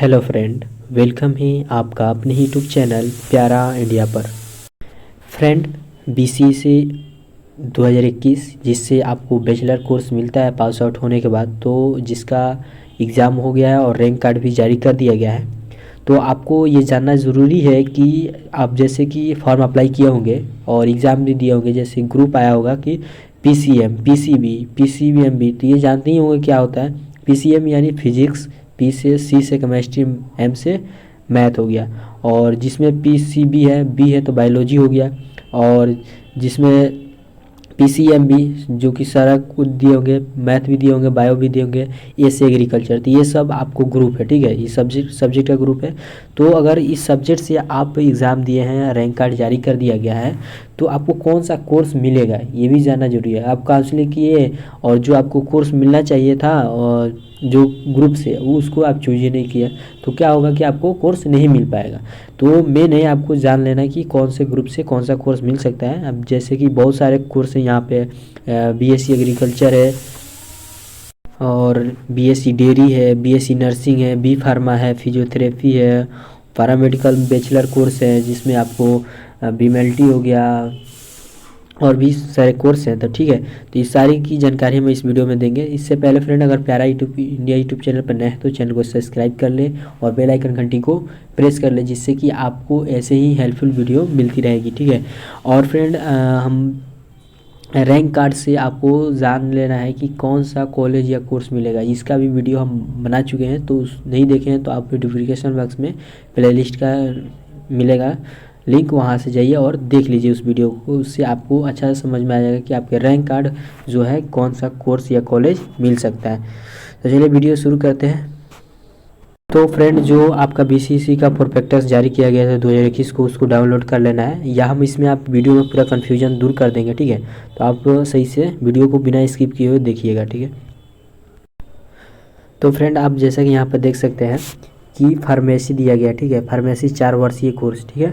Hello friend, welcome है आपका अपने ही यूट्यूब चैनल प्यारा इंडिया पर। फ्रेंड, बीसी से 2021 जिससे आपको बैचलर कोर्स मिलता है पास आउट होने के बाद, तो जिसका एग्ज़ाम हो गया है और रैंक कार्ड भी जारी कर दिया गया है। तो आपको ये जानना ज़रूरी है कि आप जैसे कि फॉर्म अप्लाई किए होंगे और एग्ज़ाम भी दिए होंगे, जैसे ग्रुप आया होगा कि पीसीएम, पीसीबी, पीसीबीएमबी, तो ये जानते ही होंगे क्या होता है। पीसीएम यानी फिजिक्स, पी से सी से केमिस्ट्री, एम से मैथ हो गया। और जिसमें पीसीबी है, बी है तो बायोलॉजी हो गया। और जिसमें पीसीएमबी जो कि सारा कुछ दिए होंगे, मैथ भी दिए होंगे, बायो भी दिए होंगे, ए से एग्रीकल्चर, तो ये सब आपको ग्रुप है, ठीक है। ये सब्जेक्ट का ग्रुप है। तो अगर इस सब्जेक्ट से आप एग्ज़ाम दिए हैं, रैंक कार्ड जारी कर दिया गया है, तो आपको कौन सा कोर्स मिलेगा ये भी जानना जरूरी है। आप काउंसलिंग किए और जो आपको कोर्स मिलना चाहिए था और जो ग्रुप से वो उसको आप चूज ही नहीं किया, तो क्या होगा कि आपको कोर्स नहीं मिल पाएगा। तो मेन है आपको जान लेना कि कौन से ग्रुप से कौन सा कोर्स मिल सकता है। अब जैसे कि बहुत सारे कोर्स हैं यहाँ पे, बीएससी एग्रीकल्चर है और बीएससी डेयरी है, बीएससी नर्सिंग है, बी फार्मा है, फिजियोथेरेपी है, पैरामेडिकल बैचलर कोर्स है जिसमें आपको बीएमएलटी हो गया और भी सारे कोर्स हैं। तो ठीक है, तो इस सारी की जानकारी हम इस वीडियो में देंगे। इससे पहले फ्रेंड, अगर प्यारा यूट्यूब इंडिया यूट्यूब चैनल पर नए हैं तो चैनल को सब्सक्राइब कर लें और बेल आइकन घंटी को प्रेस कर लें, जिससे कि आपको ऐसे ही हेल्पफुल वीडियो मिलती रहेगी, ठीक है। और फ्रेंड, हम रैंक कार्ड से आपको जान लेना है कि कौन सा कॉलेज या कोर्स मिलेगा, इसका भी वीडियो हम बना चुके हैं। तो नहीं देखे हैं तो आप नोटिफिकेशन बॉक्स में प्लेलिस्ट का मिलेगा लिंक, वहाँ से जाइए और देख लीजिए उस वीडियो को। उससे आपको अच्छा समझ में आ जाएगा कि आपके रैंक कार्ड जो है कौन सा कोर्स या कॉलेज मिल सकता है। तो चलिए वीडियो शुरू करते हैं। तो फ्रेंड, जो आपका बीसीसी का प्रोस्पेक्टस जारी किया गया था 2021 को, उसको डाउनलोड कर लेना है, या हम इसमें आप वीडियो में पूरा कन्फ्यूजन दूर कर देंगे, ठीक है। तो आप सही से वीडियो को बिना स्किप किए हुए देखिएगा, ठीक है। तो फ्रेंड, आप जैसा कि यहाँ पर देख सकते हैं कि फार्मेसी दिया गया, ठीक है। फार्मेसी 4 वर्षीय कोर्स, ठीक है।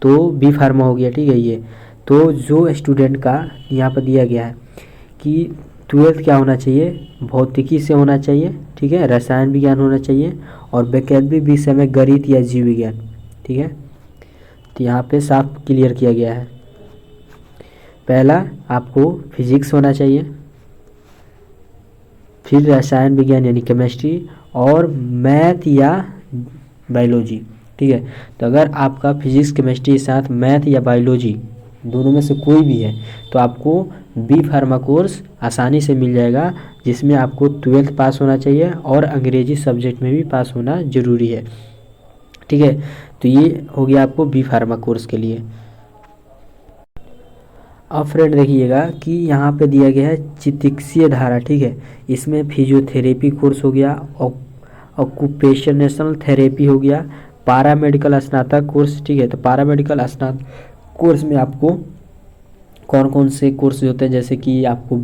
तो बी फार्मा हो गया, ठीक है। ये तो जो स्टूडेंट का यहाँ पर दिया गया है कि 12th क्या होना चाहिए, भौतिकी से होना चाहिए, ठीक है, रसायन विज्ञान होना चाहिए और वैकल्पिक विषय में गणित या जीव विज्ञान, ठीक है। तो यहाँ पे साफ क्लियर किया गया है। पहला आपको फिजिक्स होना चाहिए, फिर रसायन विज्ञान यानी केमिस्ट्री और मैथ या बायोलॉजी, ठीक है। तो अगर आपका फिजिक्स केमिस्ट्री के साथ मैथ या बायोलॉजी दोनों में से कोई भी है तो आपको बी फार्मा कोर्स आसानी से मिल जाएगा, जिसमें आपको 12th पास होना चाहिए और अंग्रेजी सब्जेक्ट में भी पास होना ज़रूरी है, ठीक है। तो ये हो गया आपको बी फार्मा कोर्स के लिए। अब फ्रेंड देखिएगा कि यहाँ पे दिया गया है चिकित्सीय धारा, ठीक है। इसमें फिजियोथेरेपी कोर्स हो गया, ऑक्यूपेशनल थेरेपी हो गया, पारामेडिकल स्नातक कोर्स, ठीक है। तो पारामेडिकल स्नातक कोर्स में आपको कौन कौन से कोर्स होते हैं, जैसे कि आपको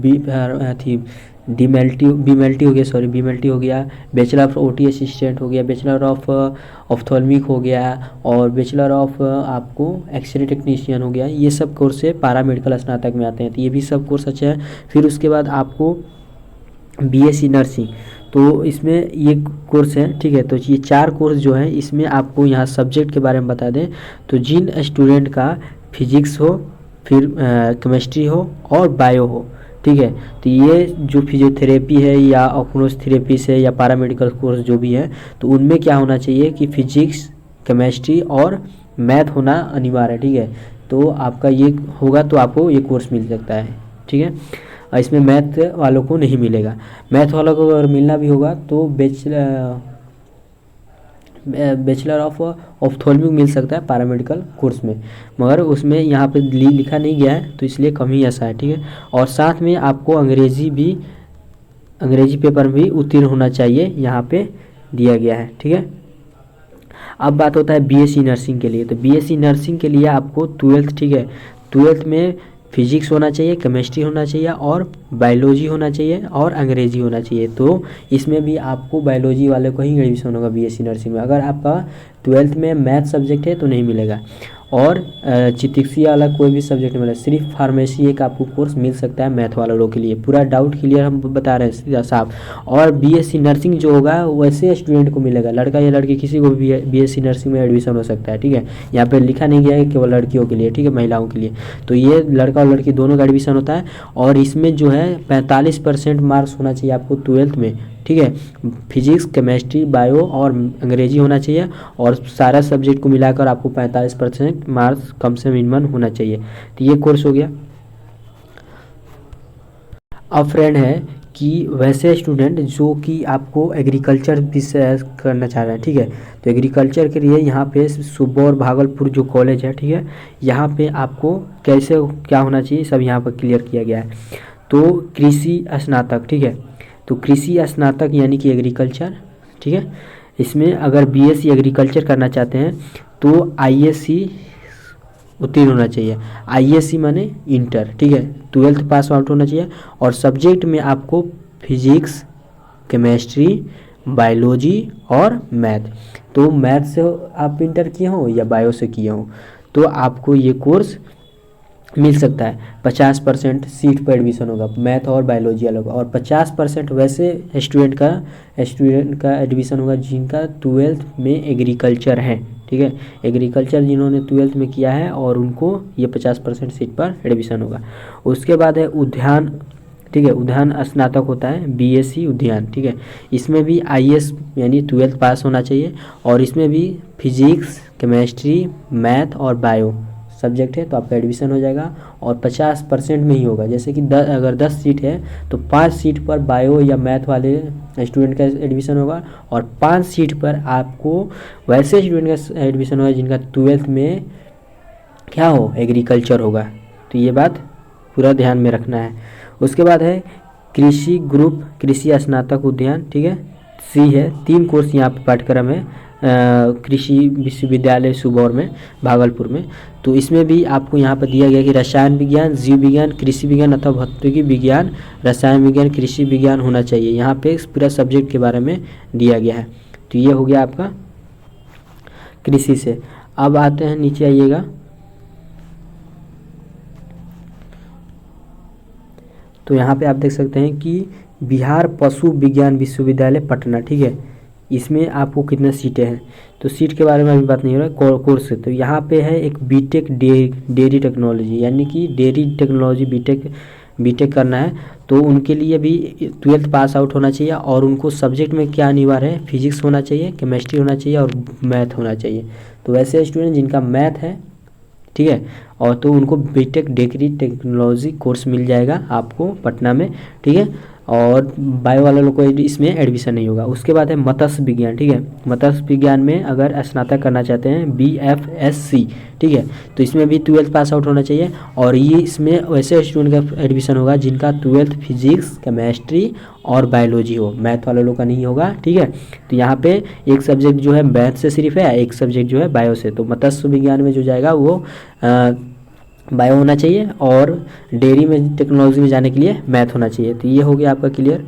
बीएमएलटी हो गया, सॉरी बीएमएलटी हो गया, बैचलर ऑफ ओटी असिस्टेंट हो गया, बैचलर ऑफ ऑप्थेल्मिक हो गया और बैचलर ऑफ आपको एक्सरे टेक्नीशियन हो गया। ये सब कोर्स है पैरामेडिकल स्नातक में आते हैं, तो ये भी सब कोर्स अच्छा है। फिर उसके बाद आपको बीएससी नर्सिंग, तो इसमें ये कोर्स है, ठीक है। तो ये 4 कोर्स जो है, इसमें आपको यहाँ सब्जेक्ट के बारे में बता दें तो जिन स्टूडेंट का फिजिक्स हो, फिर केमिस्ट्री हो और बायो हो, ठीक है। तो ये जो फिजियोथेरेपी है या ऑक्यूपेशनल से या पैरामेडिकल कोर्स जो भी है, तो उनमें क्या होना चाहिए कि फिजिक्स, केमिस्ट्री और मैथ होना अनिवार्य है, ठीक है। तो आपका ये होगा तो आपको ये कोर्स मिल सकता है, ठीक है। इसमें मैथ वालों को नहीं मिलेगा। मैथ वालों को अगर मिलना भी होगा तो बैचलर ऑफ ऑप्थेल्मिक मिल सकता है पैरामेडिकल कोर्स में, मगर उसमें यहाँ पे लिखा नहीं गया है, तो इसलिए कम ही ऐसा है, ठीक है। और साथ में आपको अंग्रेजी पेपर में भी उत्तीर्ण होना चाहिए, यहाँ पे दिया गया है, ठीक है। अब बात होता है बीएससी नर्सिंग के लिए। तो बीएससी नर्सिंग के लिए आपको 12th, ठीक है, 12th में फिजिक्स होना चाहिए, केमिस्ट्री होना चाहिए और बायोलॉजी होना चाहिए और अंग्रेजी होना चाहिए। तो इसमें भी आपको बायोलॉजी वाले को ही एडमिशन होगा बीएससी नर्सिंग में। अगर आपका 12th में मैथ सब्जेक्ट है तो नहीं मिलेगा। और चिकित्सा वाला कोई भी सब्जेक्ट मिला, सिर्फ फार्मेसी एक आपको कोर्स मिल सकता है मैथ वाले लोगों के लिए। पूरा डाउट क्लियर हम बता रहे हैं सीधा साफ। और बीएससी नर्सिंग जो होगा वैसे स्टूडेंट को मिलेगा, लड़का या लड़की किसी को भी बीएससी नर्सिंग में एडमिशन हो सकता है, ठीक है। यहाँ पे लिखा नहीं गया है केवल लड़कियों के लिए, ठीक है, महिलाओं के लिए। तो ये लड़का और लड़की दोनों का एडमिशन होता है। और इसमें जो है 45% मार्क्स होना चाहिए आपको 12th में, ठीक है। फिजिक्स, केमिस्ट्री, बायो और अंग्रेजी होना चाहिए, और सारा सब्जेक्ट को मिलाकर आपको 45% मार्क्स कम से मिनिमम होना चाहिए। तो ये कोर्स हो गया। अब फ्रेंड है कि वैसे स्टूडेंट जो कि आपको एग्रीकल्चर विषय करना चाह रहे हैं, ठीक है, तो एग्रीकल्चर के लिए यहाँ पे सुबह और भागलपुर जो कॉलेज है, ठीक है, यहाँ पे आपको कैसे क्या होना चाहिए सब यहाँ पर क्लियर किया गया है। तो कृषि स्नातक, ठीक है, तो कृषि स्नातक यानी कि एग्रीकल्चर, ठीक है। इसमें अगर बीएससी एग्रीकल्चर करना चाहते हैं तो आईएससी उत्तीर्ण होना चाहिए। आईएससी माने इंटर, ठीक है, 12th पास आउट होना चाहिए। और सब्जेक्ट में आपको फिजिक्स, केमिस्ट्री, बायोलॉजी और मैथ। तो मैथ से आप इंटर किए हो या बायो से किए हो तो आपको ये कोर्स मिल सकता है। 50% सीट पर एडमिशन होगा, मैथ और बायोलॉजी अलग, और 50% वैसे स्टूडेंट का एडमिशन होगा जिनका 12th में एग्रीकल्चर है, ठीक है। एग्रीकल्चर जिन्होंने 12th में किया है और उनको ये 50% सीट पर एडमिशन होगा। उसके बाद है उद्यान, ठीक है, उद्यान स्नातक होता है बीएससी उद्यान, ठीक है। इसमें भी आईएएस यानी 12th पास होना चाहिए, और इसमें भी फिजिक्स, केमिस्ट्री, मैथ और बायो सब्जेक्ट है, तो आपका एडमिशन हो जाएगा। और 50% में ही होगा, जैसे कि अगर 10 सीट है तो 5 सीट पर बायो या मैथ वाले स्टूडेंट का एडमिशन होगा, और 5 सीट पर आपको वैसे स्टूडेंट का एडमिशन होगा जिनका 12th में क्या हो, एग्रीकल्चर होगा। तो ये बात पूरा ध्यान में रखना है। उसके बाद है कृषि ग्रुप, कृषि स्नातक उद्यान, ठीक है, सी है। 3 कोर्स यहाँ पर पाठ्यक्रम है कृषि विश्वविद्यालय सुबौर में, भागलपुर में। तो इसमें भी आपको यहाँ पर दिया गया कि रसायन विज्ञान, जीव विज्ञान, कृषि विज्ञान अथवा भौतिकी विज्ञान, रसायन विज्ञान, कृषि विज्ञान होना चाहिए। यहाँ पे पूरा सब्जेक्ट के बारे में दिया गया है। तो ये हो गया आपका कृषि से। अब आते हैं नीचे, आइएगा, तो यहाँ पे आप देख सकते हैं कि बिहार पशु विज्ञान विश्वविद्यालय पटना, ठीक है, इसमें आपको कितने सीटें हैं। तो सीट के बारे में अभी बात नहीं हो रहा है, कोर्स से। तो यहाँ पे है एक बीटेक डेयरी टेक्नोलॉजी, यानी कि डेयरी टेक्नोलॉजी बीटेक करना है, तो उनके लिए भी 12th पास आउट होना चाहिए। और उनको सब्जेक्ट में क्या अनिवार्य है, फिजिक्स होना चाहिए, केमिस्ट्री होना चाहिए और मैथ होना चाहिए। तो वैसे स्टूडेंट जिनका मैथ है, ठीक है, और तो उनको बीटेक डेयरी टेक्नोलॉजी कोर्स मिल जाएगा आपको पटना में, ठीक है। और बायो वाले लोग को इसमें एडमिशन नहीं होगा। उसके बाद है मत्स्य विज्ञान, ठीक है, मत्स्य विज्ञान में अगर स्नातक करना चाहते हैं BFSC, ठीक है, तो इसमें भी 12th पास आउट होना चाहिए। और ये इसमें वैसे स्टूडेंट का एडमिशन होगा जिनका 12th फिजिक्स, केमिस्ट्री और बायोलॉजी हो, मैथ वाले लोग का नहीं होगा, ठीक है। तो यहाँ पे एक सब्जेक्ट जो है मैथ से सिर्फ है, एक सब्जेक्ट जो है बायो से। तो मत्स्य विज्ञान में जो जाएगा वो बायो होना चाहिए, और डेयरी में टेक्नोलॉजी में जाने के लिए मैथ होना चाहिए। तो ये हो गया आपका क्लियर।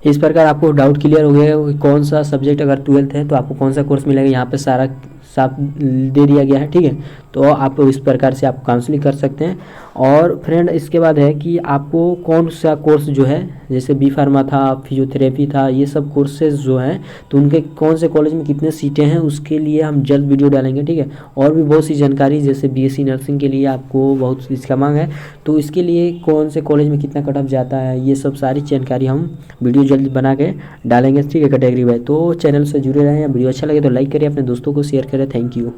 इस प्रकार आपको डाउट क्लियर हो गया कि कौन सा सब्जेक्ट अगर 12th है तो आपको कौन सा कोर्स मिलेगा, यहाँ पे सारा साफ दे दिया गया है, ठीक है। तो आप इस प्रकार से आप काउंसलिंग कर सकते हैं। और फ्रेंड इसके बाद है कि आपको कौन सा कोर्स जो है, जैसे बी फार्मा था, फिजियोथेरेपी था, ये सब कोर्सेज जो हैं तो उनके कौन से कॉलेज में कितने सीटें हैं उसके लिए हम जल्द वीडियो डालेंगे, ठीक है। और भी बहुत सी जानकारी, जैसे बीएससी नर्सिंग के लिए आपको बहुत इसका मांग है, तो इसके लिए कौन से कॉलेज में कितना कट ऑफ जाता है, ये सब सारी जानकारी हम वीडियो जल्द बना के डालेंगे, ठीक है, कैटेगरी वाइज। तो चैनल से जुड़े रहें। वीडियो अच्छा लगे तो लाइक करिए, अपने दोस्तों को शेयर करें। Thank you.